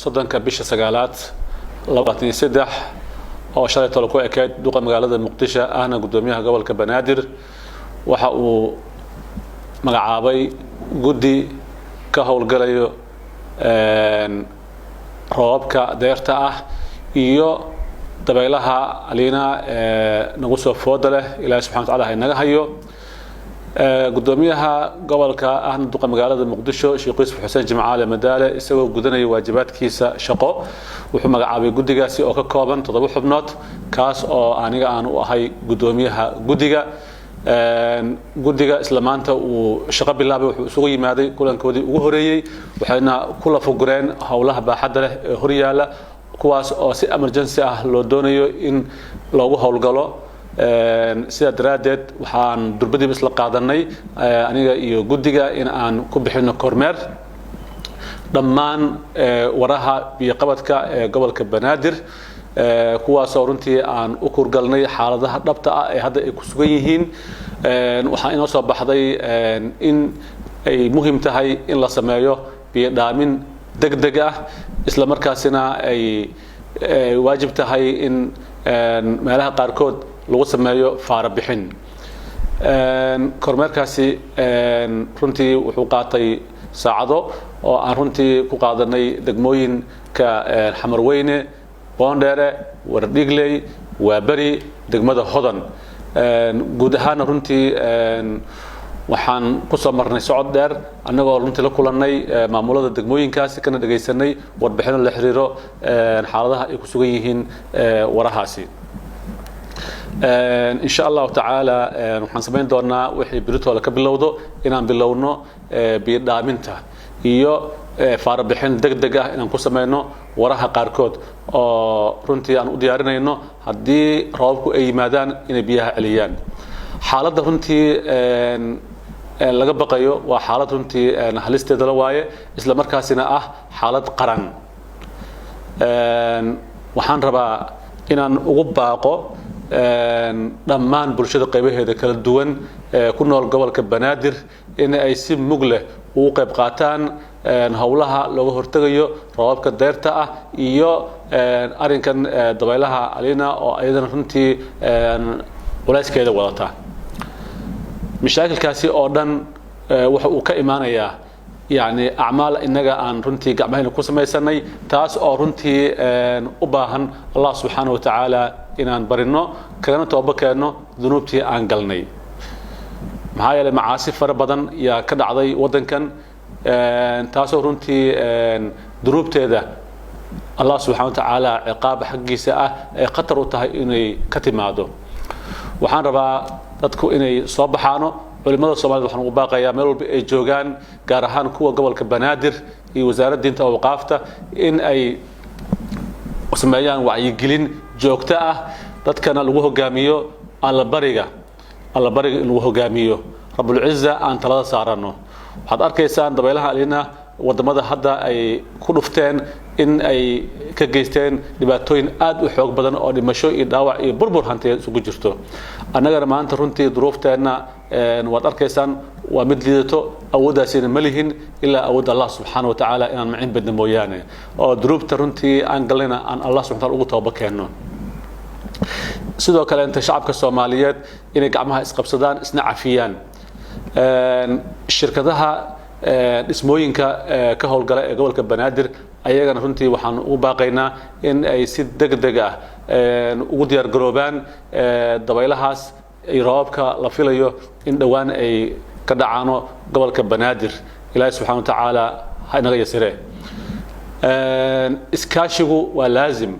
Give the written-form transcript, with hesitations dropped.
صدنك بيش سجالات لبعتني سدح أو شريط تلقوا أكيد دوق مقالة المقدشة أنا قدوميها قبل كبنادر وحقوا مقعابي قدي كهول قليو روابك ديرتا إيو دبيلها علينا نقصوا فوضله إلى سبحانه وتعالى هينها هيو قدوميها قبلك أهنا دوق مقالة المقدشة شيخ يوسف حسين جمعالة مدالة يسوي قدنا واجبات كيسة شقو وحو مقعابي قدقاسي أو ككوبان تضبو حبنات كاس أو أنيقا أنو أهي قدوميها قدقا قدقا إسلامانتا وشقا بالله وحو سوغي مادي كلان كودي وهوريي وحينا كل فقرين هولها باحد له هوريالا كواس أو سي أمرجنسي لو دونيو إن لوغو هولغالو sida daraadeed waxaan durbadii isla qaadanay aniga iyo gudiga in aan ku bixino kormeer dhammaan waraha biyo qabadka ee gobolka Banaadir kuwaas oo runtii aan u kurgalnay xaaladaha dhabta ah ee hadda ay ku sugan yihiin waxaan inoo soo baxday in ay muhiim tahay in la sameeyo biyo dhaamin degdeg ah isla markaasina ay waajib tahay in meelaha qaarkood lagu sameeyo faara bixin kormeerkaasi runtii wuxuu qaatay saacado oo aan runtii ku qaadanay degmooyinka Xamarweyne Boondere Wardhigley Waabari degmada Hodan guud ahaan runtii waxaan ku soo marnay socod dheer anagoo runtii la kulanay maamulada degmooyinkaasi kana dhageysanay warbixino la xiriiro xaaladaha ay ku sugan yihiin warahaasi إن شاء الله تعالى نحن سمين دورنا وحي بريتو لك بلودو إنان بلونو بيدامنتا إيو فاربحين دقدقة إنان كو سمينو وراها قاركود رنتي أن أديارنا إنو هدي روابكو أي مادان إن بيها عليان حالة رنتي laga baqayo waa xaalad runtii halisteeda la waaye isla markaasina ah xaalad qaran waxaan rabaa inaan ugu baaqo dhammaan bulshada qaybaheeda kala duwan ku nool gobolka Banaadir in ay si mug leh uga qayb qaataan hawlaha looga hortagayo roobabka deerta ah iyo arinkan dabaylaha alina oo ayadana runtii walaaskeeda wadata مشاكل oo dhan waxa uu ka imaanaya يعني أعمال إننا عن رنتي قعمين كوسميسني تاس أو رنتي أباهن الله سبحانه وتعالى إن برينه كأنه توبك إنه ذنوبتي أنقلني معايا المعاصي فربضن يا كذا عضي ودن كان تاس أو رنتي ذنوبتي ذا الله سبحانه وتعالى عقاب حقي ساء قطر إني كتماده وحان ربا تذكر إني صبحانه ولماذا الصومال waxaan ugu baaqayaa meel walba ay joogan gaar ahaan kuwa gobolka Banaadir iyo wasaaradda diinta oo waqaafta in ay sameeyaan wacyigelin joogto ah dadkana lagu hogaamiyo alla bariga in lagu hogaamiyo Rabbul Izza aan talada saarano waxaad arkaysaan dabaylaha alina wadamada hadda ay ku dhufteen in ay ka geysteen dhibaatooyin aad u xoog badan oo dhimasho iyo dhaawac iyo burbur hantiyeed isugu jirto annagana maanta runtii duruufteena waad arkaysaan waa mid liidato awoodaasina ma lihin ilaa awood Allah subhanahu wa ta'ala inaan macin badna mooyaane oo duruufta runtii aan galina aan Allah subhanahu wa ta'ala ugu tooba keenno sidoo kale inta shacabka Soomaaliyeed inay gacmaha isqabsadaan isna cafiyaan shirkadaha dhismooyinka ka howlgala ee gobolka Banaadir ayagana runtii waxaan ugu baaqaynaa in ay si degdeg ah ugu diyaar garoobaan dabaylahaas ay roobka la filayo in dhawaan ay ka dhacaano gobolka Banaadir ilaahay subhanahu wa ta'ala ha inaga yasire iskaashigu waa laazim